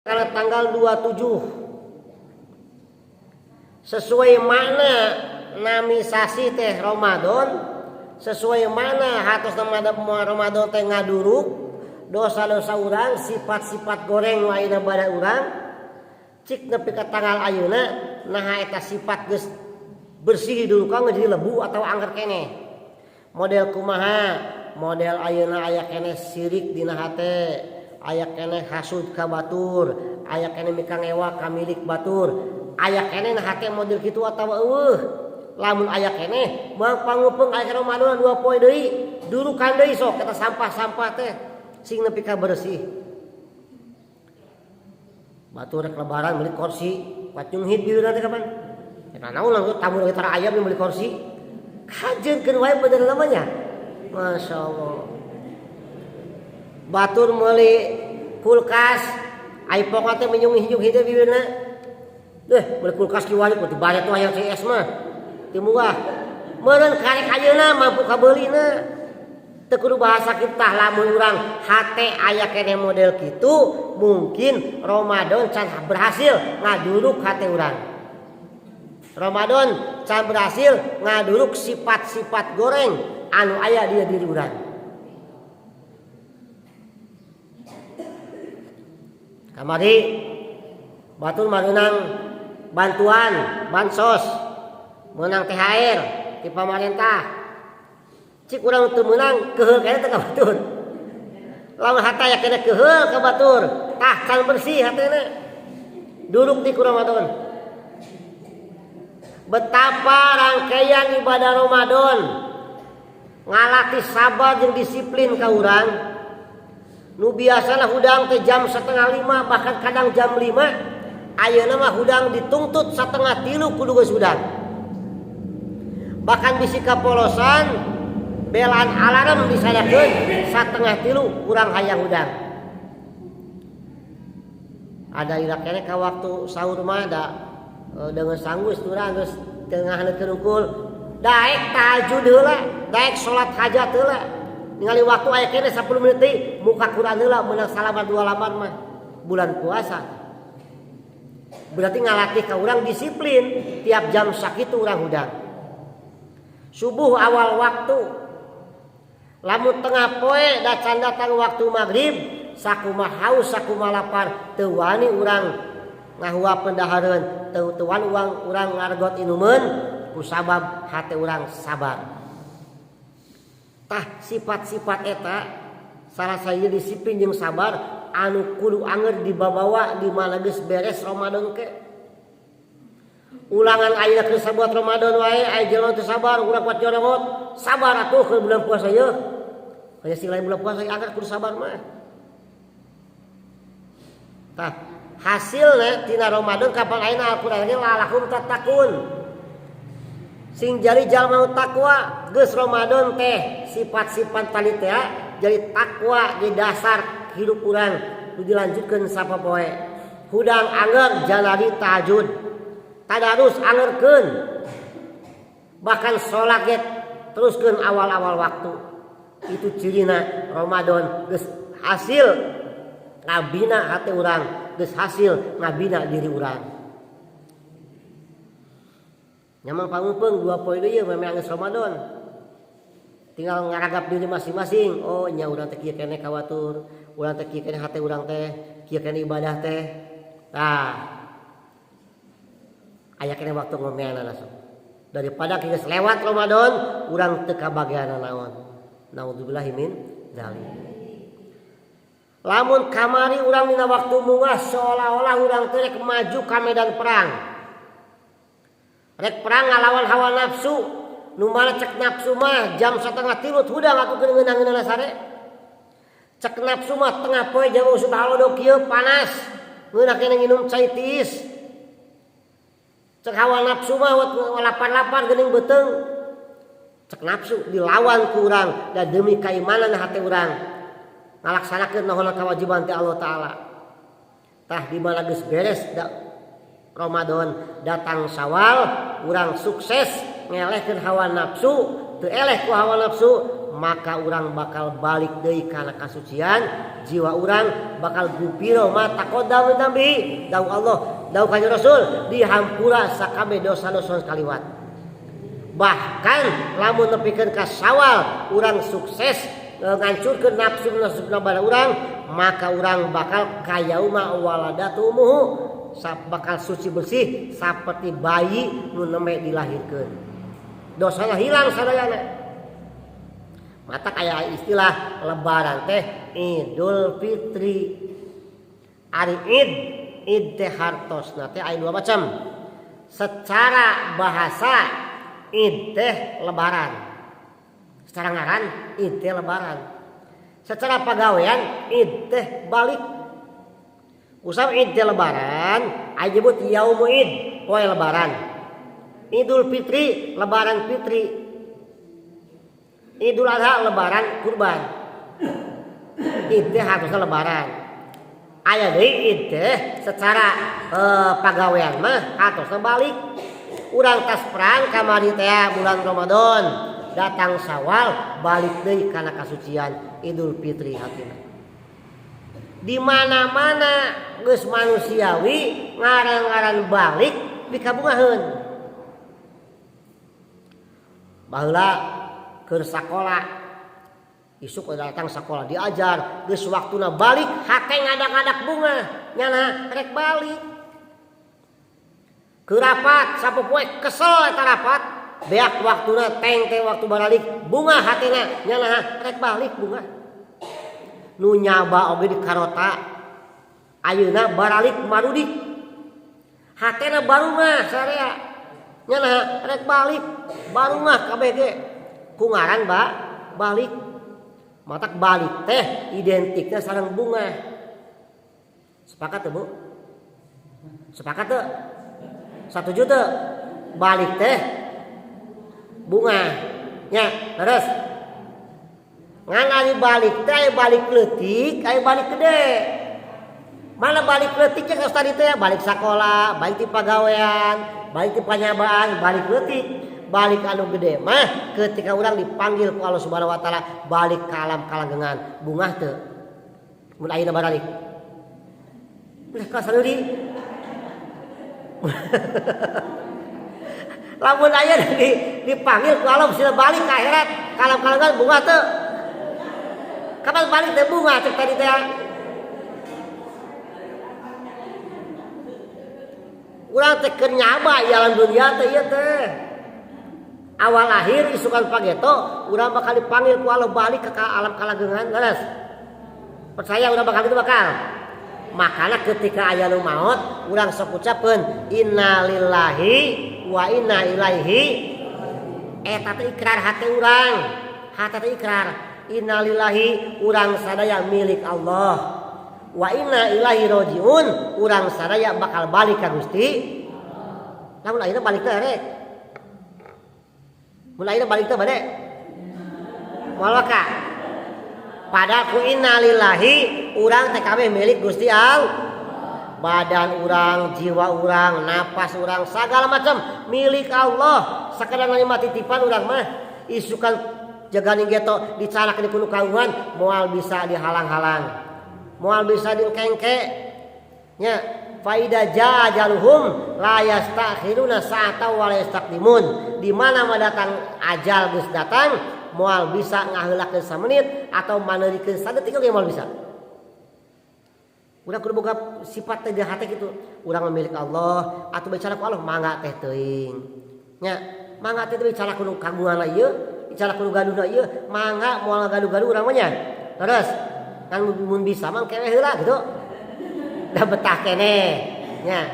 Karena tanggal 27 sesuai makna nami sasi teh Ramadan, sesuai mana hatos Ramadan teh ngaduruk dosa-dosa urang, sifat-sifat goreng lainna bada urang cik nepi ka tanggal ayeuna nah eta sifat geus bersih dulu kan jadi lebu atau angker kene model kumaha model ayeuna aya kene sirik dina hate, aya kene hasud ka batur, aya kene mika ngewa ka milik batur, aya kene na hate model kitu atawa eueuh lamun aya kene mang pangupeung aya Ramadan 2 poe deui durukan deui sok eta sampah-sampah teh sing nepi ka bersih. Batur rek lebaran beli kursi pacung hid di nanti kapan eta naon lah tamu gitar ayam yang beli kursi kajeunkeun wae bener namanya. Masya Allah. Batur meuli kulkas ai pokona teh menyung-hinyung hideu bibirna. Meuli kulkas kieu wae ku dibare tuh aya CS mah. Teu murah. Meureun karek ayeuna mampu kabeulina. Teu kudu bahasa kita lamun urang hate aya kene model kitu mungkin Ramadan can berhasil ngaduruk hate urang. Ramadan can berhasil ngaduruk sifat-sifat goreng anu aya di diri urang. Kamari batur mareunang bantuan bansos meunang THR ti pamarentah. Cik urang teu meunang keheul kene teh ka batur. Lamun hata aya kene keheul ka batur, tah can bersih hatena. Duruk di Ramadan. Betapa rangkaian ibadah Ramadan ngalatih sabar jeung disiplin ka urang. Nu biasana hudang teh jam 4:30 bahkan kadang jam 5, ayeuna mah hudang ditungtut 2:30 kudu geus hudang. Bahkan bisi kapolosan belaan alarm disadakeun 2:30 urang hayang hudang. Ada ira kene ka waktu sahur mah da dengan sanggus urang geus tengahna keungkul daek tahajud heula, daek salat hajat heula. Ningali waktu aya kene 10 menit deui muka Quran heula meunang salamat 2 laman mah bulan puasa. Berarti ngalatih ka urang disiplin tiap jam sakitu urang hudang. Subuh awal waktu. Lamun tengah poe da can datang waktu maghrib sakumaha haus sakumaha lapar teu wani urang ngahuapeun dahareun teu wani urang ngargot inumeun kusabab hate urang sabar. Tah sifat-sifat eta salah saya disiplin jeung sabar anu kudu anger dibawa di mana geus beres Ramadan ke. Ulangan ayeuna keur sabuat Ramadan wae aya jelema teu sabar urang kuat jorongot sabar atuh ke bulan puasa ieu. Hanya sing lain bulan puasa agar kudu sabar mah. Tah hasilna tina Ramadan kapan ayeuna Al-Qur'an ge lalakum tattaqun. Sing jari jalma takwa geus Ramadan teh sifat-sifat tali teh jadi takwa di dasar hidup urang nu dilanjutkeun sapopoe. Hudang anger jalari tahajud. Tadarus angerkeun. Bahkan salat ge teruskeun awal-awal waktu. Itu cirina Ramadan geus hasil ngabina hati urang, geus hasil ngabina diri urang. Nyamang pangupeung 2 poe deui memang geus Ramadan. Tinggal ngaragap diri masing-masing. Oh nya urang teh kieu keneh kawatur, urang teh kieu keneh hate urang teh, kieu keneh ibadah teh. Tah. Aya keneh waktu ngomeana langsung. Daripada geus lewat Ramadan, urang teu kabagian naon. Naudzubillahi min dzalik. Lamun kamari urang dina waktu munggah seolah-olah urang teh rek maju ka medan perang. Rek perang ngalawan hawa nafsu. Nu mana cek nafsu mah jam 2:30 hudang atuh ngeunang-ngeunang sare. Cek nafsu mah tengah poe jam usum halodo kieu panas. Ngeunah kene nginum cai tiis. Cek hawa nafsu mah lapar-lapar geuning beuteung. Cek nafsu dilawan ku urang da demi keimanan hate urang ngalaksanakeun naon kewajiban ti Allah taala. Tah di mana geus beres Ramadan datang Syawal urang sukses ngelehkeun hawa nafsu teu eleh ku hawa nafsu maka urang bakal balik deui kana kasucian jiwa urang bakal gupiro mata qodam nabi dawuh Allah dawuh kanjeng Rasul dihampura sakabeh dosa-dosa kaliwat. Bahkan lamun nepikeun ka Syawal urang sukses ngancurkeun nafsu bala urang maka urang bakal kayauma waladatumu bakal suci bersih seperti bayi nu neme dilahirkeun. Dosana hilang sadayana. Mata kayak istilah lebaran teh Idul Fitri. Ari id teh hartosna teh aya dua macam. Secara bahasa id teh lebaran. Secara ngaran id teh lebaran. Secara pagawean id teh balik. Usap id teh lebaran, aya nyebut yaumul id, poe lebaran. Idul Fitri, lebaran fitri. Idul Adha lebaran kurban. Id teh harusnya lebaran. Aya deui id teh secara pagawean mah harusnya balik. Urang tas perang kamari teh bulan Ramadan, datang Syawal balik deui kana kasucian Idul Fitri hatina. Di mana-mana geus manusiawi ngaran-ngaran balik dikabungaheun. Baheula keur sakola isuk datang sakola diajar geus waktuna balik hate ngadak-ngadak bunga nyana rek balik keur rapat sapopoe kesel eta rapat beak waktuna teng teh waktu balik bunga hatena nyana rek balik bunga nu nyaba oge di karota ayeuna baralik marudik hatena barungah sarea nyana rek balik barungah kabeh ge ku ngaran balik matak balik teh identiknya sareng bunga. Sepakat tuh Bu? Sepakat tuh? Setuju tuh? Balik teh bunga nya terus ngan ari balik teh aya balik leutik aya balik gede. Mana balik leutiknya geus tadi teh balik sakola, balik di pagawean, balik di panyabaan, balik leutik. Balik anu gede mah ketika orang dipanggil ku Allah Subhanahu wa taala balik ke alam kalanggengan bungah teu mun ayeuna baralik udah ka saneuri lamun aya dipanggil ku Allah sila balik ke akhirat ke alam kalanggengan bungah teu kapan balik teh bunga cek tadi teh urang teh keur nyaba alam dunia teh ieu teh awal lahir isukan pageto urang bakal dipanggil ku Allah balik ke alam kalanggengan leres percaya urang bakal itu bakal makana ketika aya nu maot urang sok ucapkeun innalillahi wa inna ilaihi eta teh ikrar hate urang hate teh ikrar innalillahi urang sadaya milik Allah wa inna ilaihi rajiun urang sadaya bakal balik ka Gusti lamun ayeuna balik teh rek mulai balik teh bade moal ka padahal ku innalillahi urang teh kabeh milik Gusti Allah badan urang jiwa urang napas urang sagala macam milik Allah sakadar narima titipan urang mah isukan jaganing geto dicanakeun ku kaungan moal bisa dihalang-halang moal bisa dikengke nya faida jajaluhum la yastakhiruna sa'ata wa la yastaqdimun di mana mah datang ajal geus datang moal bisa ngaheulakeun samenit atau maneurikeun sadetik ge moal bisa urang kudu boga sifat teh di hate kitu urang milik Allah atuh bicara ku Allah mangga teh teuing nya mangga teh bicara ku kagungan ieu bicara ku gaduhna ieu mangga moal gaduh-gaduh urang mah nya terus kan mun bisa mah kewe heula gitu dah betah kene nya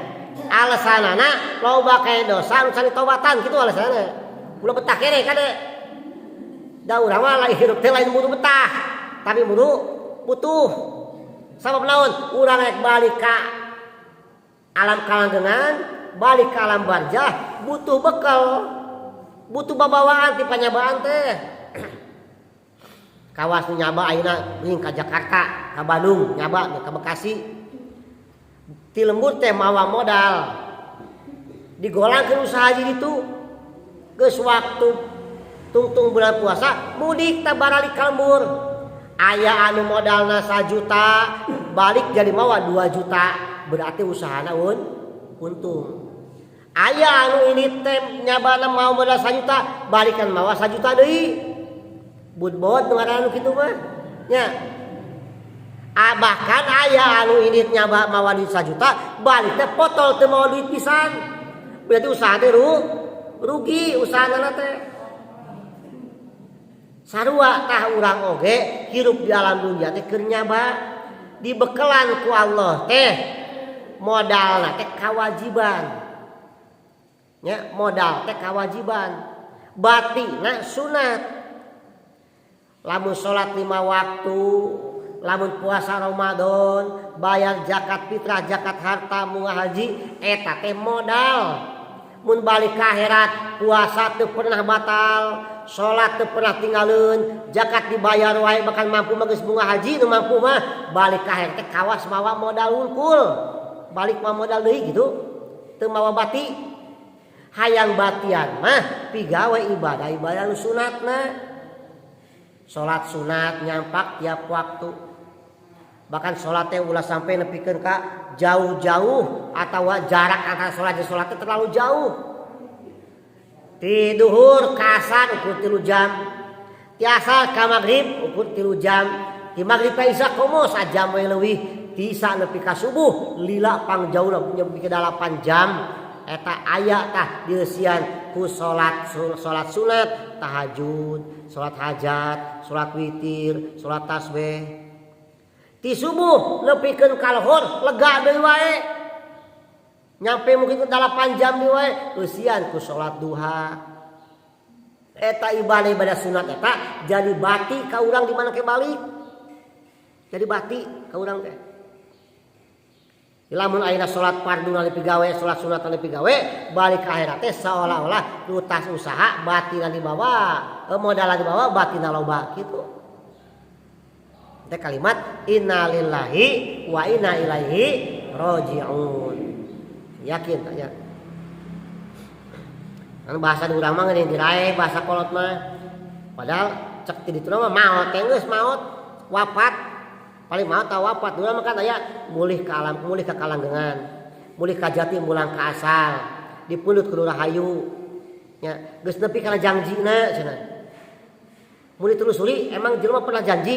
alasanana loba kae dosa anu cari tobatan kitu alasanana ulah betah kene kade da urang mah lain hirup teh lain butuh betah tapi butuh sabab naon urang rek balik ka alam kalanggengan balik ka alam barzah butuh bekal butuh babawaan ti panyabaan teh kawas nyaba ayeuna geuning ka Jakarta ka Bandung nyaba ka Bekasi ti lembur teh mawa modal digolangkeun usaha jadi itu geus waktu tungtung bulan puasa mudik tabaralik kalmur. Aya anu modalna 1 juta balik jadi mawa 2 juta berarti usahana untung. Aya anu ini teh nyabana mau modal 1 juta balikan mawa 1 juta deui. Budbot ngaran anu kitu mah nya. Bahkan aya anu ini nyaba mawa duit 1 juta balik teh potol teu mawa duit pisan. Berarti usaha teh rugi usahana teh. Sarua tah urang oge hirup di alam dunia teh keur nyaba dibekelan ku Allah teh modalna teh kawajiban. Ya, modal teh kawajiban. Batina sunat. Lamun salat 5 waktu, lamun puasa Ramadan, bayar zakat fitrah, zakat harta, munggah haji, eta teh modal. Mun balik ka akhirat, puasa teu pernah batal, salat teu pernah tinggalin, zakat dibayar wae bahkan mampu mah geus munggah haji nu mampu mah balik ka akhirat teh kawas mawa modal hungkul. Balik mah modal deui gitu. Teu mawa bati. Hayang batian mah pigawe ibadah nu sunatna. Salat sunat nyampak tiap waktu. Bahkan salat teh ulah sampai nepikeun ka jauh-jauh atawa jarak antara salat jeung salat teh terlalu jauh. Ti duhur ka asar ukur 3 jam. Ti asar ka magrib ukur 3 jam. Ti magrib ka isya komo sajam we leuwih. Ti isya nepi ka subuh lila pangjauhna punya 8 jam. Eta aya tah dieusian ku salat sunat, tahajud, salat hajat, salat witir, salat tasbih. Ti subuh nepikeun ka lohor lega deui wae. Nyampe mungkin 8 jam deui wae eusian ku salat duha. Eta ibadah sunat eta jadi bati ka urang di mana ke balik. Jadi bati ka urang teh. Lamun ayeuna salat fardu nalika gawe, salat sunat nalika gawe, balik ka akhirat teh seolah-olah lutas usaha batina dibawa, modal dibawa batina loba kitu. Teh kalimat innalillahi wa inna ilaihi raji'un. Yakin tanya. Kan bahasa urang mah geuning dirae bahasa kolot mah. Padahal cek ti ditu mah maot teh geus maot wafat. Paling mau tahu wafat dulu mah kan aya mulih ke alam, mulih ke kalanggengan, mulih ka jati mulang ka asal, dipulut ku rahayu. Nya geus nepi kana janjina cenah. Mulih telusuri emang jelema pernah janji.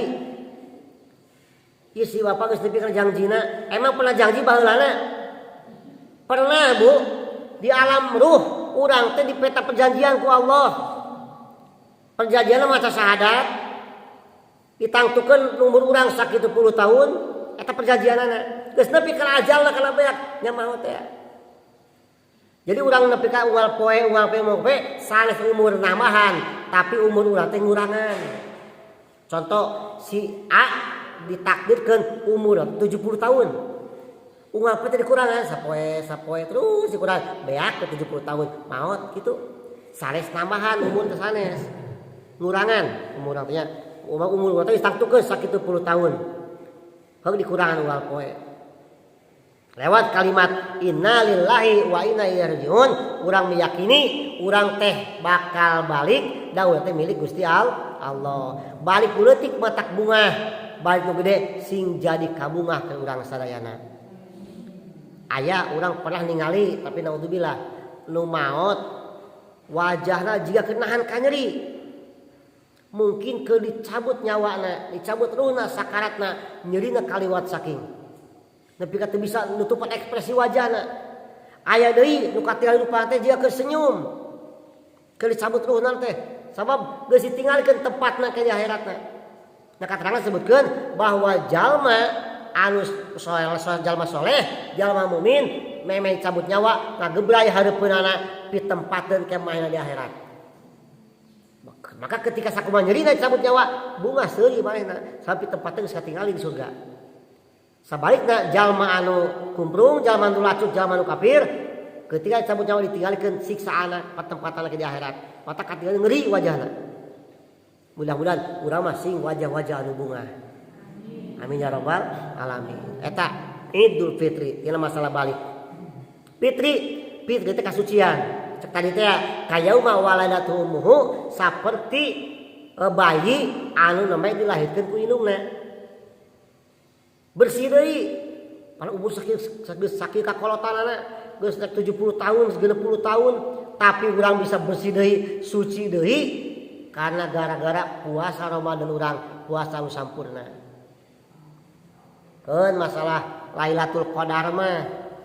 Ieu si bapak geus nepi kana janjina, emang pernah janji baheulana? Pernah, Bu. Di alam ruh urang teh di peta perjanjian ku Allah. Perjanjianna maca syahadat. Ditangtukeun umur urang sakitu 10 tahun eta perjanjianana geus nepi ka ajalna kana beak nya maot teh. Jadi urang nepi ka unggal poe sanes umur namahan tapi umur urang teh ngurangan. Contoh si A ditakdirkeun umur 70 tahun. Unggal teh dikurangan sapoe terus dikurang beak ke 70 tahun maot kitu. Sanes namahan umur teh sanes. Ngurangan umur urang teh umur teh ditaktukeun sakitu 10 tahun. Heug dikurangan unggal poe. Lewat kalimat innalillahi wa inna ilaihi raji'un urang meyakini urang teh bakal balik da urang teh milik Gusti Allah. Balik leutik matak bunga, balik nu gede sing jadi kabungah ke urang sadayana. Aya urang pernah ningali tapi naudzubillah nu maot wajahna jiga kenahan ka nyeri. Mungkin ke dicabut nyawana, dicabut ruhna sakaratna, nyerina kaliwat saking. Nepi ka teu bisa nutupan ekspresi wajahna. Aya deui nu katingal rupa teh jiga keur senyum. Keur dicabut ruhna teh sabab geus ditinggalkeun tempatna ke di akhiratna. Nah katerangan sebutkeun bahwa jalma anu jalma soleh, jalma mukmin memeh cabut nyawa ngagebray hareupeunana pitempat ke maena di akhirat. Maka ketika sakumaha nyerina cabut nyawa bunga seuli manehna sampai tempatnya geus katingali di surga. Sabalikna jalma anu kumprung, jalma anu lacut, jalma anu kafir ketika cabut nyawa ditinggalikeun siksaana patempatana di akhirat. Mata katingali ngeri wajahna. Mudah-mudahan urang mah sing wajah-wajah anu bunga. Amin ya rabbal alamin. Eta Idul Fitri, ieu masalah balik. Fitri teh kasucian. cek tadi teh kayauma waladatu ummuhu saperti bayi anu namanya dilahirkeun ku indungna bersih deui pada umur sakit kakolotanana geus 70 tahun 60 tahun tapi urang bisa bersih deui suci deui karena gara-gara puasa Ramadan urang puasa sampurna. Keun masalah Lailatul Qadar mah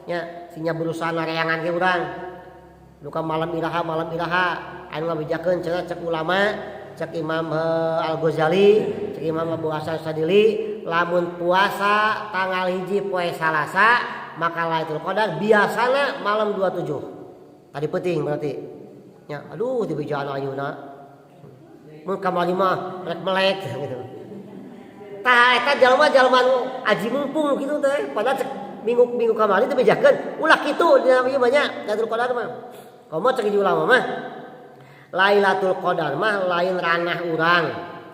nya sinya berusaha nareangan ge urang duka malam iraha anu ngabijakeun cenah cek ulama cek Imam Al-Ghazali cek Imam Abu Hasan Sadili lamun puasa tanggal 1 poe Salasa maka Lailatul Qadar biasana malam 27 tadi penting berarti nya aduh di bijaan ayeuna mun kamari mah rek melek gitu tah eta jalma aji mumpung kitu teh padahal cek minggu kamari teh bejakeun ulah kitu dina ieu banyak Lailatul Qadar mah komo cek di ulama mah Lailatul Qadar mah lain ranah urang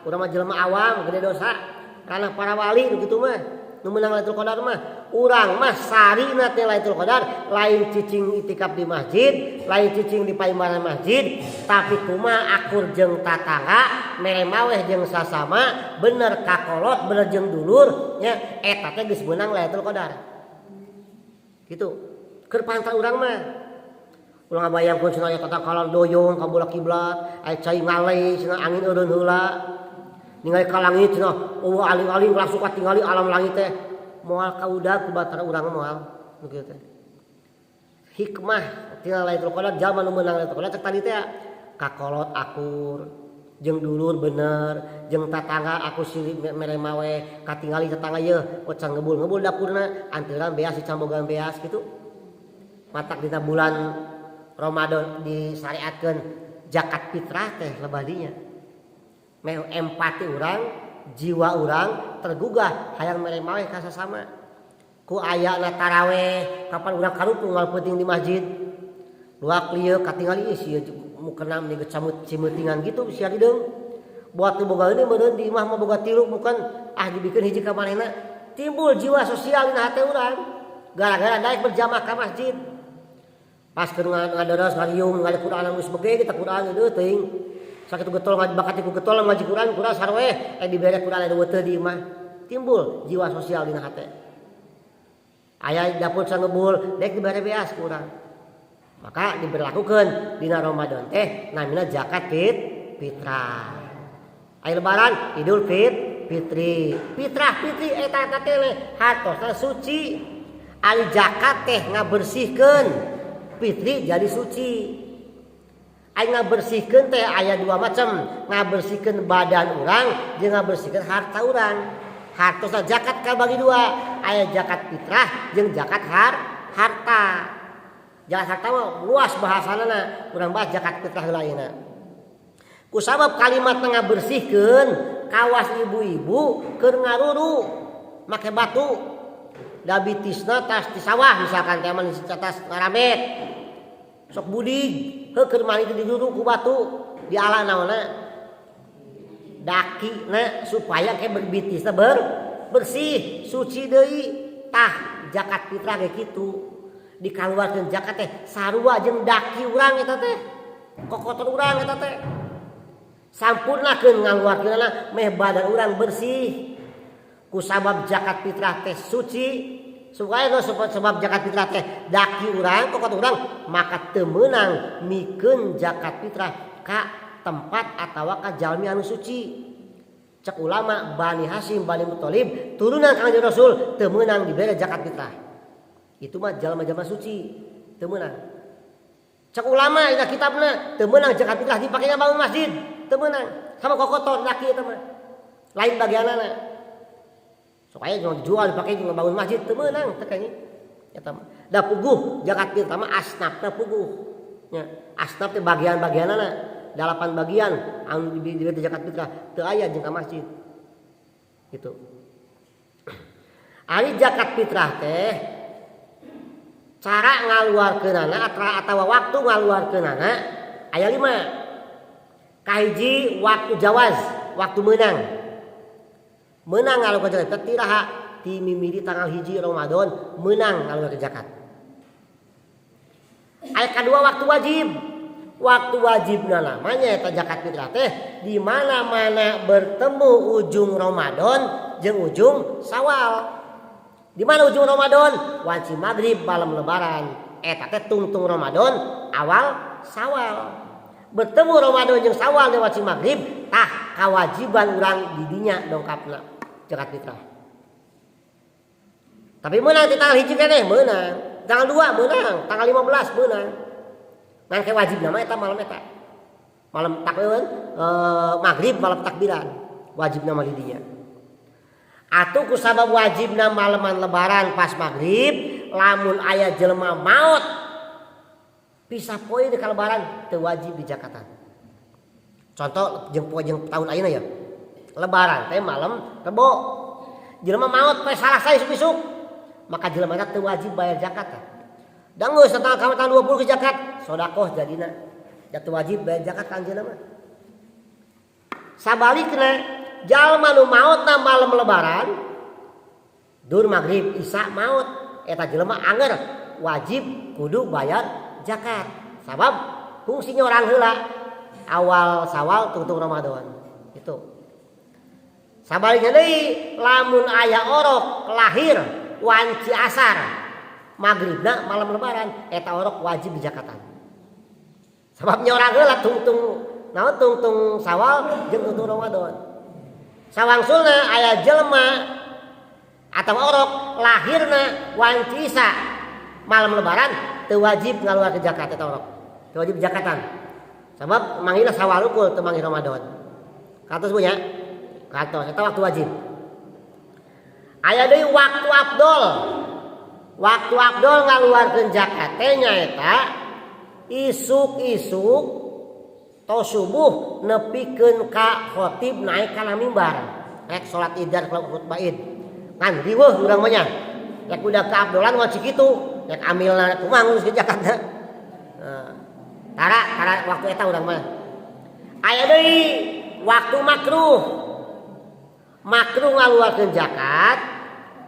mah jelema awam gede dosa ranah para wali kitu mah nu meunang Lailatul Qadar mah urang mah sarina teh Lailatul Qadar lain cicing itikaf di masjid lain cicing di paimbaran masjid tapi kumaha akur jeung tatangga mere maweh jeung sasama bener kakolot bener jeung dulur nya eta teh geus meunang Lailatul Qadar gitu keur pantang urang mah ulah ngabayangkeun cenah aya tatakala doyong ka bola kiblat aya cai ngale cenah angin eureun heula ningali ka langit cenah aling-aling langsung katingali alam langit teh moal kaudag ku batara urang moal kitu teh hikmah tina Lailatul Qadar jalma nu meunang Lailatul Qadar cek tadi teh kakolot akur jeung dulur bener jeung tatangga aku silih mere mawe katingali tetangga yeuh ocang ngebul dapurna anteuran beas dicambogan beas kitu matak dina bulan Ramadan disyariatkeun zakat fitrah teh lebadinya meh empati urang jiwa urang tergugah hayang mere mawe ka sasama ku ayana taraweh kapan urang karupung ngal penting di masjid luak lieu katingali ieu mukena meni camut cimeutingan gitu sia dideung buat teu boga ini meureun di imah mah boga tilu bukan dibikeun hiji ka manehna timbul jiwa sosial dina hate urang gara-gara daek berjamaah ka masjid pas keur ngaderes ngariung ngali Quran geus bege kita Quran deui teuing sakitu getol bakati ku getol ngaji Quran sarweh dibere Quran aya teu di imah timbul jiwa sosial dina hate aya dapur sangebul dek dibere beas ku urang maka diberlakukeun dina Ramadan teh namina zakat fitrah aya lebaran Idul Fitri eta teh hartosna suci ari zakat teh ngabersihkeun fitri jadi suci aya ngabersihkeun teh aya dua macam ngabersihkeun badan urang jeung ngabersihkeun harta urang hartosna zakat kabagi dua aya zakat fitrah jeung zakat harta zakat harta mah luas bahasanana urang bahas zakat fitrah heula ayeuna kusabab kalimat ngabersihkeun kawas ibu-ibu keur ngaruru make batu dabitisna tas di sawah misalkan teh mah di tas ngarabet sok budig heuh keur mani teh diduduk ku batu di ala naonna dakina supaya ke berbitisna bersih suci deui tah zakat fitrah ge kitu dikaluarkeun zakat teh sarua jeung daki urang eta teh kokoton urang eta teh sampurnakeun ngaluarkeunna meh badan urang bersih kusabab zakat fitrah teh suci supaya sebab zakat fitrah teh daki urang kokot urang maka teu meunang mikeun zakat fitrah ka tempat atawa ka jalmi anu suci cek ulama Bani Hasyim Bani Muthalib turunan Kanjeng Rasul teu meunang dibere zakat fitrah itu mah jalma-jalma suci teu meunang cek ulama dina kitabna teu meunang zakat fitrah dipake bangun masjid teu meunang sama kokoton daki eta mah lain bagianana supaya jangan dijual dipakai juga bangun masjid teu meunang teh kayaknya eta mah da puguh zakat fitrah mah asnafna puguh nya asnaf teh bagian-bagianana 8 bagian anu diberi zakat fitrah teu aya jeung ka masjid gitu ari zakat fitrah teh cara ngaluarkeunana atawa waktu ngaluarkeunana aya 5 kahiji waktu jawaz waktu meunang ngaluarkeun zakat tiraha ti mimiri tanggal 1 Ramadan meunang ngaluarkeun zakat. Aya kadua waktu wajib. waktu wajibna namanya eta zakat fitrah teh di mana-mana bertemu ujung Ramadan jeung ujung Syawal. Di mana ujung Ramadan? Wanci maghrib malam lebaran. Eta teh tungtung Ramadan awal Syawal. Bertemu Ramadan jeung Syawal di wanci maghrib tah kawajiban urang di dinya dongkapna zakat fitrah. Tapi menang di tanggal hiji keneh menang. Tanggal 2 menang, tanggal 15 menang. Ngan ke wajib nama eta malam eta. Malam takbiran maghrib malam takbiran. Wajib nama di dinya. Atuh ku sabab wajibna malaman lebaran pas maghrib lamun aya jelema maot pisah poe di lebaran teu wajib di zakatan. Contoh jeung tahun ayeuna ya. Lebaran teh malam Rebo. Jelema maot poe Salasa isuk-isuk. Maka jelema teu wajib bayar zakat. Dan geus tanggal 20 ke zakat, sedekah jadina. Da teu wajib bayar zakat ka anjeunna mah. Sabalikna, jalma nu maotna malam lebaran, dur maghrib isya maot, eta jelema anger wajib kudu bayar zakat. Sabab fungsinya orang heula awal Syawal tungtung Ramadan. Itu. Sabalikna deui lamun aya orok lahir wanci asar maghribna malam lebaran eta orok wajib di zakatan. Sababnya orang heula tungtung Syawal jeung tungtung Ramadan. Sawangsulna aya jelema atau orok lahirna wanci isa malam lebaran teu wajib ngaluarkeun zakat eta orok. Teu wajib zakatan. Sabab manggilna Syawal ukul teu manggil Ramadan. Katos punya? Katos eta waktu wajib. Aya deui waktu afdol. Waktu afdol ngaluarkeun zakat teh nyaeta isuk-isuk to subuh nepikeun ka khatib naik kana mimbar. Rek salat Idar khutbah Id. Kan riweuh urang mah nya. Rek udah ka afdolan moal kitu, rek amilna kumaha nguruskeun zakatna. Tara waktu eta urang mah. Aya deui waktu makruh. Makruh ngaluarkeun zakat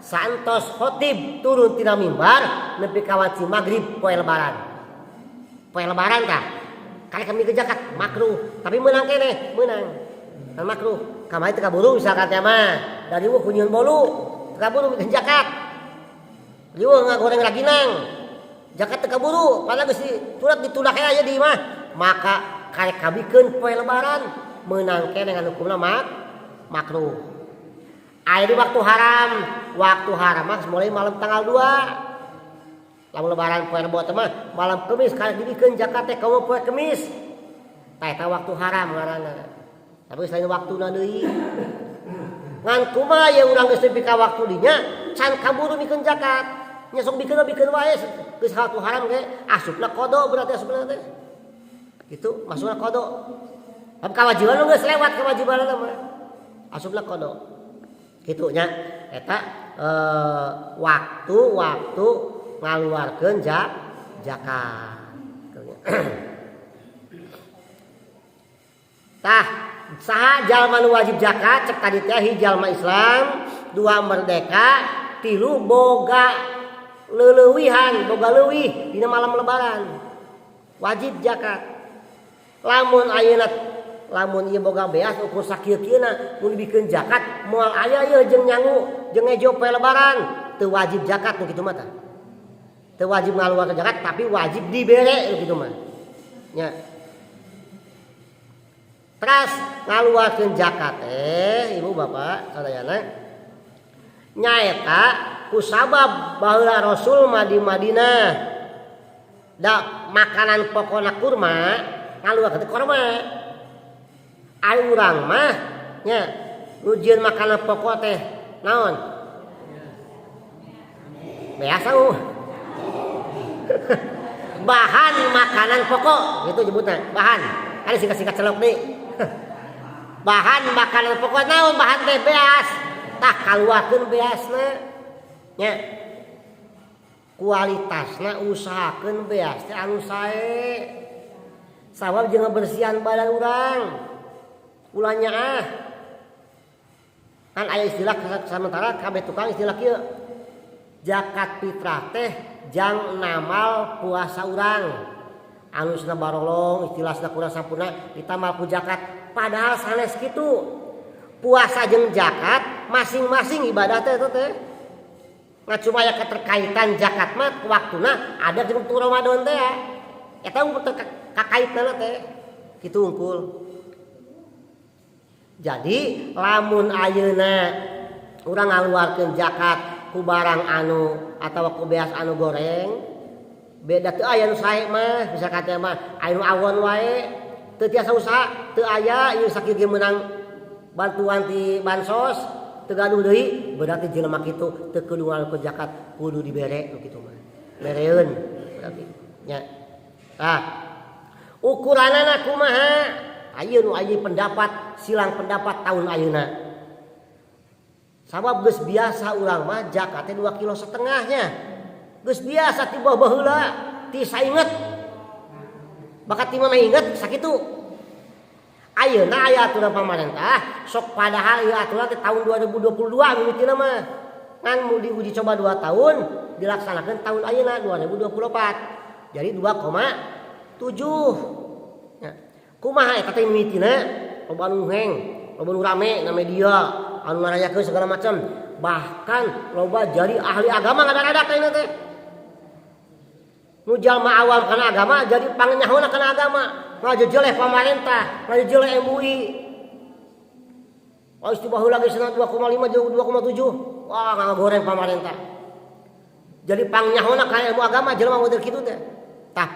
santos khotib turun tina mimbar nepi ka wanci maghrib poe lebaran. Poe lebaran tah. Kali kami ke zakat makruh, tapi menang keneh, menang. Kan makruh. Kamari teu kaburu misalkan teh mah, dari weuh kunyeun bolu, teu kaburu ke zakat. Riweuh ngagoreng raginang. Zakat teu kaburu, padahal geus turat ditulak aya di mah. Maka karek kabikeun poe lebaran, menang keneh ngan hukumna makruh. Aya di waktu haram mah mulai malam tanggal 2. Lamun lebaran poe Rebo teh mah malam Kemis karek dibikeun zakat teh kaum poe Kemis. Tah eta waktu haram ngaranna. Tapi selain waktuna deui. Ngan kumaha ye urang geus nepi ka waktu dinya can kaburu mikeun zakat. Nya sok bikeun wae geus waktu haram ge asupna qada berarti asupna teh. Gitu masukna qada. Tapi kewajiban geus lewat kewajibanna mah. Asupna qada. Kitu nya eta waktu ngaluarkeun zakat. Tah saha jalma nu wajib zakat cek tadi teh hiji jalma Islam, 2 merdeka, 3 boga leuwih dina malam lebaran. Wajib zakat. Lamun ieu boga beas ukur sakieu-kieuna mun dibikeun zakat moal aya ieu jeung nyangu jeung ejo poe lebaran teu wajib zakat nu kitu mah tah. Teu wajib ngaluarkeun zakat tapi wajib dibere nu kitu mah. Nya. Teras ngaluarkeun zakat teh Ibu Bapak sadayana nyaeta ku sabab baheula Rasul mah di Madinah da makanan pokona kurma ngaluarkeun kurma. Ai urang mah nya nujian makanan pokok teh naon? Biasa bahan makanan pokok gitu nyebutna, bahan. Ada singkat-singkat celok deui. Bahan makanan pokok naon bahan teh beas. Tah kaluarkeun beasna. Nya kualitasna usahakeun beas teh anu sae. Sabab jeung ngabersihan badan urang. Ulanya kan aya istilah sementara kabeh tukang istilah kieu zakat fitrah teh jang namal puasa urang anusna barolong istilahna kurang sampurna ditamal ku zakat padahal sanes kitu puasa jeung zakat masing-masing ibadah teh nggak cuma ya keterkaitan zakat mah waktuna ada jeung waktu Ramadan teh eta kakaitna teh kitu unggul. Jadi lamun ayeuna urang ngaluarkeun zakat ku barang anu atawa ku beas anu goreng beda teu aya nu sae mah bisa kata mah anu awon wae teu tiasa usaha teu aya ieu sakieu ge meunang bantuan ti bansos teu gaduh deui berarti jelema kitu teu kudu ngaluarkeun zakat kudu dibere kitu mah bereun berarti nya tah ukuranana kumaha ayeuna nu aya pendapat silang pendapat tahun ayeuna sabab geus biasa urang mah zakatnya 2,5 kilo nya geus biasa ti bawah baheula ti sainget bakat ti mana inget sakitu ayeuna aya aturan pamarentah sok padahal ieu aturan ti tahun 2022 mimitina mah ngan mau diuji coba 2 tahun dilaksanakeun tahun ayeuna 2024 jadi 2,7 ya kumaha eta teh mimitina loba nu heng loba nu rame na media anu ngarayakeun segala macam bahkan loba jadi ahli agama ngada-ngada kana teh nu jalma awam kana agama jadi pangnyahoana kana agama ngajejeleh pamarentah ngajejeleh MUI oh istilah heula geus 2,5 jeung 2,7 wah ngagoreng pamarentah jadi pangnyahona ka ilmu agama jelema model kitu teh tah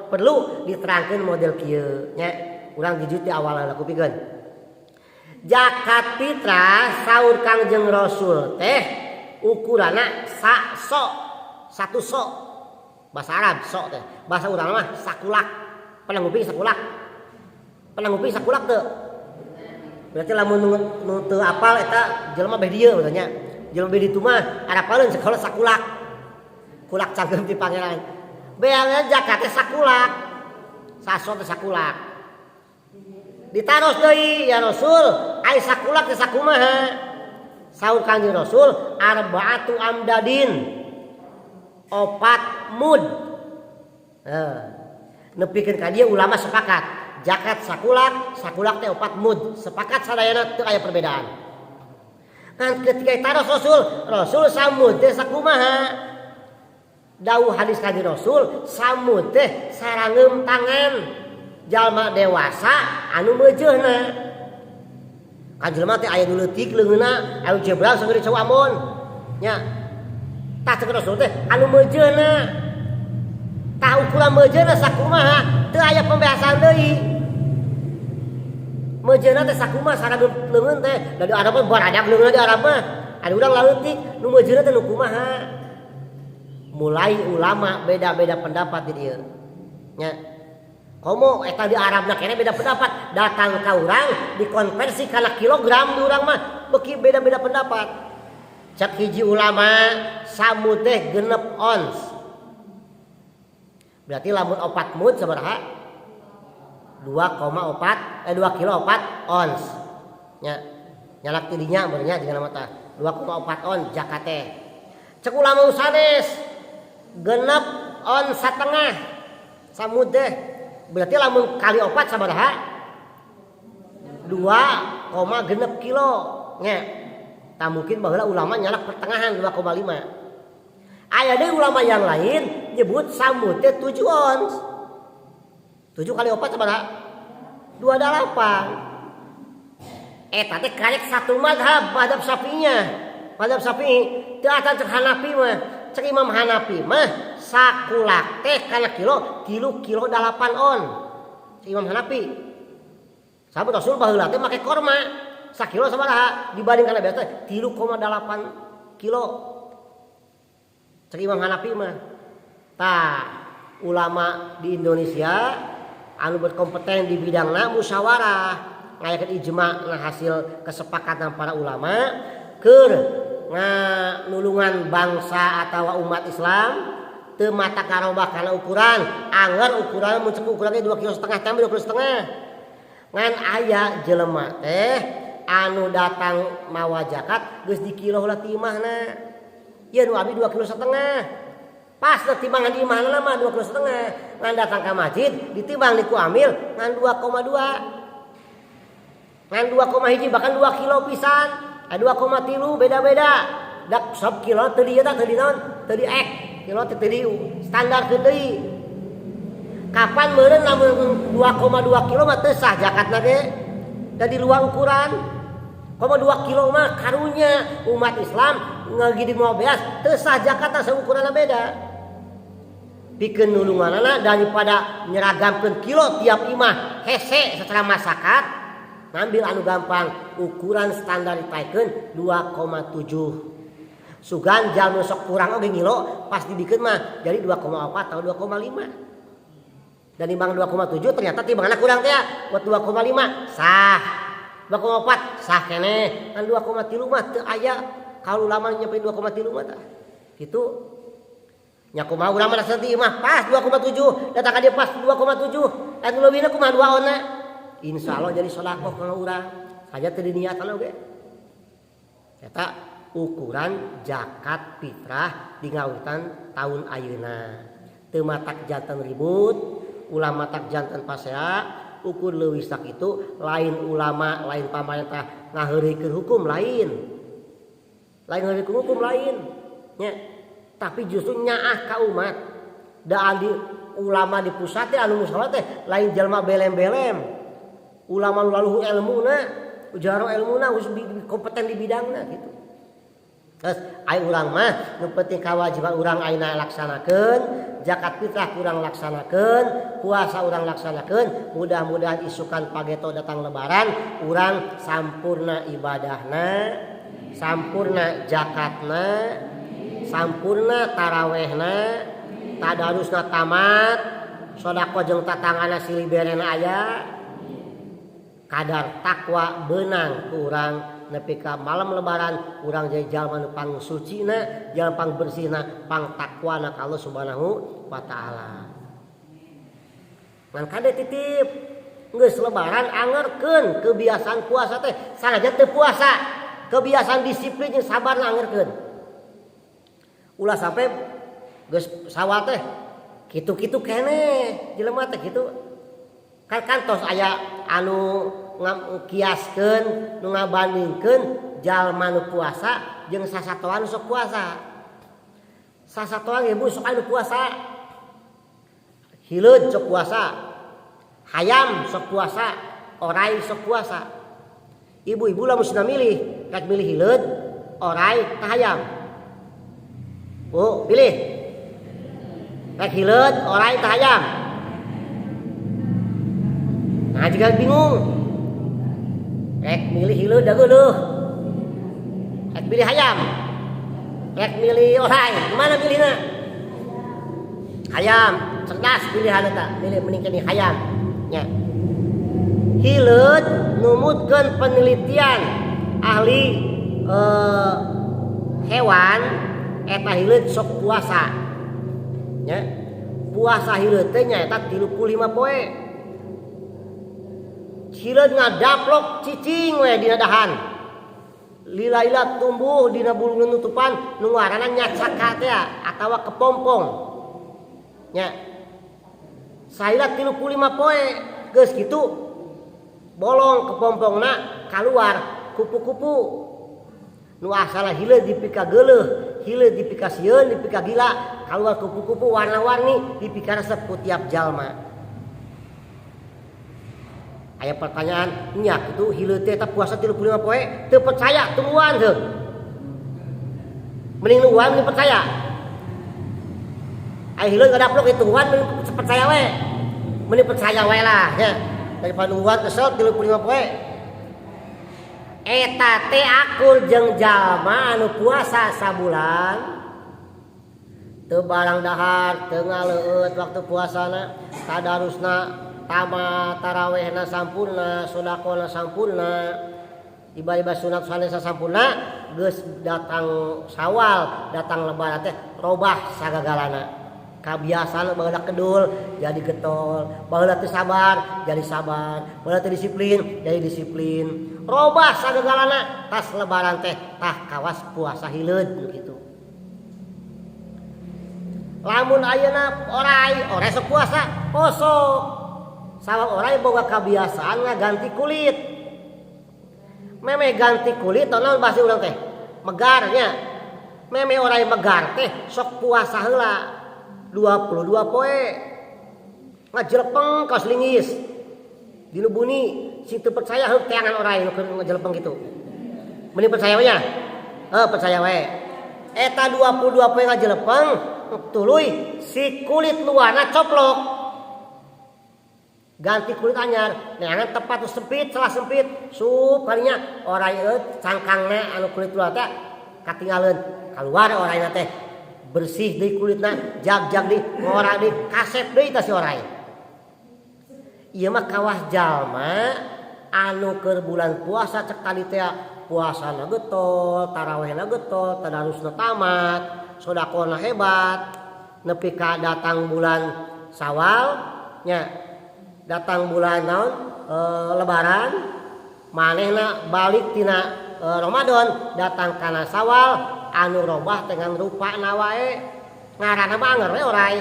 perlu diterangkeun model kieu nya urang jujur di awal kupikeun zakat fitrah saur Kangjeng Rasul teh ukuranna sok satu sok bahasa Arab sok teh bahasa urang mah sakulak pernah nguping sakulak teu berarti lamun nu teu apal eta jelema beh dieu nya jelema beh ditu mah arapaleun sekolah sakulak kulak cangkeum ti pangeran beangan zakat teh sakulak saso teh sakulak ditaros deui ya Rasul ai sakulak teh sakumaha saur Kangjeng Rasul arba'atu amdadin 4 mud nepikeun ka dieu ulama sepakat zakat sakulak teh 4 mud sepakat sadayana teu aya perbedaan kan ketika ditaros Rasul samud teh sakumaha dawuh hadis Kangjeng Rasul samud teh sarangeum tangan jalma dewasa anu meujeuhna kan jelema teh aya nu leutik leungeunna anu jebrang sanggeu cowok amon nya tah cek Rasul teh anu meujeuhna tah ukuran meujeuhna sakumaha teu aya pembahasan deui meujeuhna teh sakumaha sarangeum leungeun teh da di Arab mah baradak leungeunna di Arab mah anu urang leutik nu meujeuhna teh nu kumaha mulai ulama beda-beda pendapat di dieu nya komo eta di Arabna kene beda pendapat datang ka urang dikonversi kana kilogram di urang mah beuki beda-beda pendapat cek hiji ulama samud teh 6 ons berarti lamun 4 mud sabaraha 2 kilo 4 ons nya nyalak tidinya benernya dengan mata 2,4 ons zakat teh cek ulama sanes 6 ons satengah samud teh berarti lamun kali 4 sabaraha 2,6 kilo nya tak mungkin baheula ulama nyalak pertengahan 2,5 aya deui ulama yang lain nyebut samud teh 7 ons 7 kali 4 sabaraha 28 eta teh karek satu madhab Syafi'i teu atan cek Hanafi mah cek Imam Hanafi mah sakulak teh kana kilo 8 on cek Imam Hanafi sahabat Rasul baheula teh make korma sakilo sabaraha dibanding kana biasa 3,8 kilo cek Imam Hanafi mah tah ulama di Indonesia anu berkompeten di bidangna musyawarah ngayakeun ijma na hasil kesepakatan para ulama keur nganulungan bangsa atau umat Islam teu mata karobah kana ukuran anggar ukuran mun cek ukurannya 2,5 kilo tambah 2,5 kilo ngan aya jelema teh anu datang mawa zakat geus di kilo heula timahna ieu nu abi 2,5 kilo Pas timbangan di mana mah 2 kilo setengah. Ngan datang ke masjid ditimbang niku amil ngan 2,2. Ngan 2,1 bahkan 2 kilo pisan. 2,3 beda-beda. Dak sop kilo teu dieu teh teu di naon? Teu di ek. Kilo teh teu di standar deui. Kapan meureun lamun 2,2 kilo mah teu sah zakatna ge. Da di luar ukuran. 2 kilo mah karunya umat Islam ngagidi 15 teu sah zakatna seukuranna beda. Pikeun nulunganana daripada nyeragamkeun kilo tiap imah hese secara masyarakat ngambil anu gampang ukuran standar dipaikeun 2,7. Sugan jalma sok kurang oge ngilo pas dibikeun mah jadi 2,4 atau 2,5. Dan timbang 2,7 ternyata timbanganna kurang teh ya. Buat 2,5 sah. 2,4 sah keneh. Kan 2,3 mah teu aya kalau lama nyampe 2,3 mah tah. Kitu nya kumaha urang mah nanti mah pas 2,7 datang ka dia pas 2,7 anu leubihna kumaha duaonna insyaallah jadi sedekah ka urang saja teu diniatan oge eta ukuran zakat fitrah di ngawitan tahun ayeuna teu matak janten ribut ulah matak janten pasea ukur leuwih sakitu lain ulama lain pamarentah ngaheurikeun hukum lain ngaheurikeun hukum lain nya tapi justru nyaah ka umat da andi ulama di pusat teh anu musalah teh lain jalma belem-belem ulama nu laluhu ilmuna ujaro ilmuna geus kompeten di bidangna gitu. Terus ai urang mah nu penting kewajiban urang ayeuna laksanakeun zakat fitrah urang laksanakeun puasa urang laksanakeun mudah-mudahan isukan pageto datang lebaran urang sampurna ibadahna sampurna zakatna sampurna tarawehna tadarusna tamat sodako jeung tatangana siliberena aya kadar takwa beunang ku urang nepi ka malam lebaran urang jadi jalma nu pangsucina jalma pang bersihna pang takwana ka Allah Subhanahu wa taala. Ngan kade titip geus lebaran angerkeun kebiasaan puasa teh sanajan teu puasa kebiasaan disiplin jeung sabarna angerkeun. Ulah sampai geus sawal teh kitu-kitu keneh jelema teh kitu kan kantos aya anu kiaskeun nu ngabandingkeun jalma nu puasa jeung sasatoan sok puasa sasatoan ibu sok anu puasa hileud sok puasa hayam sok puasa orai sok puasa ibu-ibu lamun cenah milih rek milih hileud orai tah hayam. Oh, pilih. Rek hileud, orai tah hayam. Nah, jika bingung. Rek milih hileud da geuleuh. Rek pilih hayam. Rek milih orai, gimana pilihna? Hayam, cerdas pilihan eta. Milih mending hayam. Nya. Hileud numutkeun penelitian ahli hewan eta hileud sok puasa nya puasa hileud teh nyaeta 35 poe hileud ngadaplok cicing we dina dahan lila-lila tumbuh dina bulu nutupan nu ngaranna nyacaka teh atawa kepompong nya saila 35 poe geus kitu bolong kepompongna kaluar kupu-kupu nu asala hileud dipika geuleuh hileud dipika sieun dipika gila kaluar kupu-kupu warna-warni dipika resep ku tiap jalma aya pertanyaan nya kitu hileud teh puasa 35 poe teu percaya tungguan teu mending nungguan mending percaya aya hileud ngadaplok itu tungguan mending percaya we mending percaya we lah nya daripada nungguan kesel 35 poe eta teh akur jeung jalma anu puasa sabulan teu barang dahar teu ngaleueut waktu puasana tadarusna tamat tarawehna sampurna sedekahna sampurna ibadah sunat salesa sampurna geus datang Syawal datang lebaran teh robah sagagalana kabiasaan baheula kedul jadi getol baheula teu sabar jadi sabar baheula teu disiplin jadi disiplin robah sagagalana tas lebaran teh tah kawas puasa hileud kitu lamun ayeuna orai sok puasa poso sabab orai boga kebiasaan ngaganti kulit meme ganti kulit naon bahasa urang teh megarnya meme orai megar teh sok puasa heula 22 poe ngajelepeng kaos lingis dinu buni sing teu percaya heuh teangan orai nu ngajelepeng kitu mending percaya we nya percaya we eta 22 poe ngajelepeng tuluy si kulit luarna coplok ganti kulit anyar neangan tepat tu sempit celah sempit sup kalinya orai cangkangna anu kulit luar teh katinggaleuan keluar orayna teh bersih deui kulitna jag-jag deui ngora deui kasep deui ta si orai ieu mah kawah jalma anu keur bulan puasa cek tadi teh puasana getol tarawehna getol tadarusna tamat sodaqona hebat nepi ka datang bulan Sawal nya datang bulan naon lebaran manehna balik tina Ramadan datang kana Sawal anu robah dengan rupana wae ngaranna mah anger we orai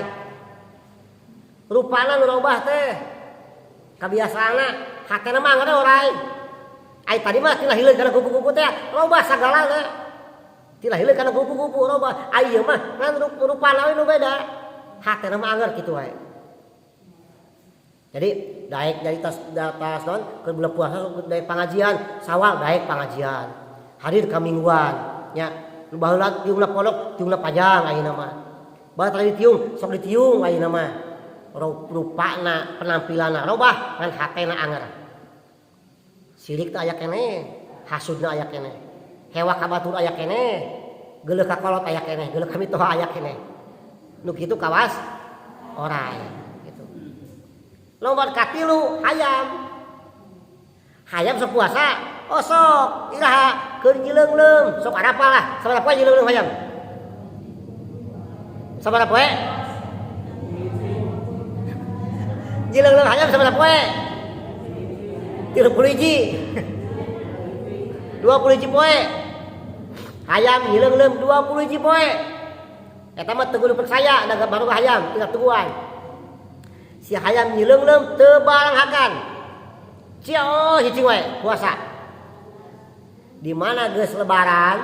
rupana nu robah teh kabiasaana hatena mah anger we orai ai tadi mah tilah hileung kana kupu-kupu teh robah sagalana tilah hileung kana kupu-kupu robah ai ieu mah ngan rupana we nu beda hatena mah anger kitu wae jadi daek dari tas non ke bulan puasa dari pengajian Sawal daek pengajian hadir ka mingguan nya nu baheula tiungna pondok tiungna pajang ayeuna mah bae tadi tiung sok ditiung ayeuna mah rupana penampilanna robah ngan hatena anger sirik teh aya keneh hasudna aya keneh hewa ka batur aya keneh geuleuh ka kolot aya keneh geuleuh ka mitoha aya keneh nu kitu kawas orai nomor katilu hayam sok puasa sok iraha keur jileungleum sok arapa lah sabaraha poe jileungleum hayam sabaraha poe jileungleum hayam sabaraha poe 30 hiji 20 hiji poe hayam jileungleum 20 hiji poe eta mah teu kudu percaya da baru hayam tinggal tungguan si hayam nyileungleum teu baranghakan cia hiji we puasa di mana geus lebaran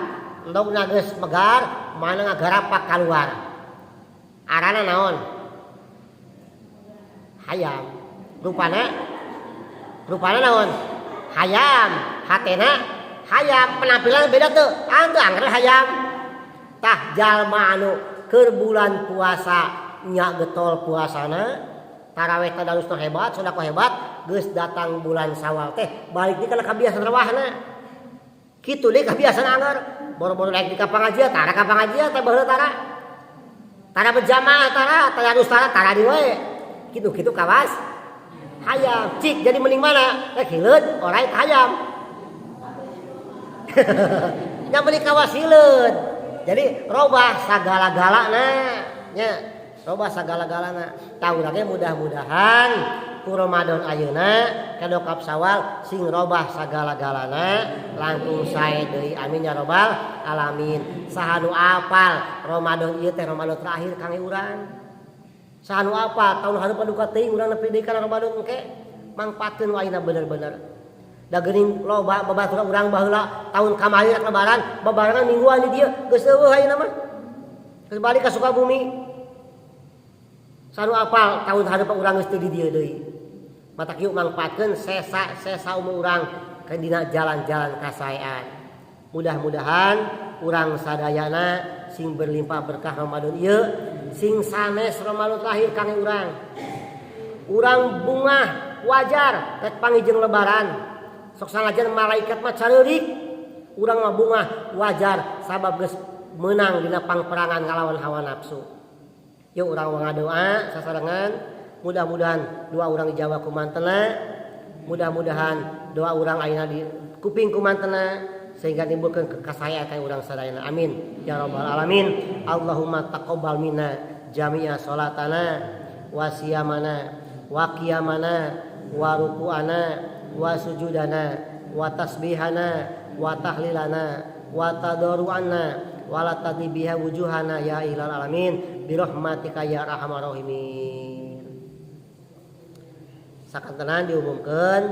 endogna geus megar mana ngagarapak kaluar arana naon hayam rupana naon hayam hatena hayam penampilan beda teu teu angger hayam tah jalma anu keur bulan puasa nya getol puasana taraweh tadarusna hebat sedekah hebat geus datang bulan Sawal teh balik deui kana kabiasaan rawahna kitu deui kabiasaan anger boro-boro naik di ka pangajian tara ka pangajian teh baheula tara berjamaah tara tadarus tara di we kitu kawas hayam cik jadi mending mana rek hileud orai hayam nya mending kawas hileud jadi robah sagala-galana nya robah sagala-galana tahu lagi mudah-mudahan ku Ramadan ayeuna kadokap Sawal sing robah sagala-galana langkung sae deui amin ya robbal alamin saha nu apal Ramadan ieu teh Ramadan terakhir kangge urang saha nu apal taun hareup duka teuing urang nepi deui kana Ramadan engke mangpaatkeun waina bener-bener da geuning loba babaturan urang baheula taun kamari rek lebaran babarengan mingguan di dieu geus eueuh ayeuna mah geus balik ka Sukabumi sanu apal tahun hareup urang geus teu di dieu deui. Mata kieu mangpaatkeun sesa umur urang ke dina jalan-jalan kasaean. Mudah-mudahan urang sadayana sing berlimpah berkah Ramadan ieu sing sanes Ramadan terakhir kangge urang. Urang bungah wajar rek pangijeng lebaran. Sok sanajan malaikat mah careurik, urang mah bungah wajar sabab geus meunang dina pangperangan ngalawan hawa nafsu. Yuk urang ngadoa sasarengan mudah-mudahan doa urang dijawab ku mantena mudah-mudahan doa urang ayeuna di kuping ku mantena sehingga nimbulkeun kasayaan ka urang sadayana amin ya rabbal alamin Allahumma taqabbal minna jami'a salatana wa siyamana wa qiyamana wa ruku'ana wa sujudana wa tasbihana wa tahlilana wa tadarru'ana wala tadli biha wujuhana ya ilal alamin bi rahmatika ya arhamar rahimin. Sakantenan diumumkeun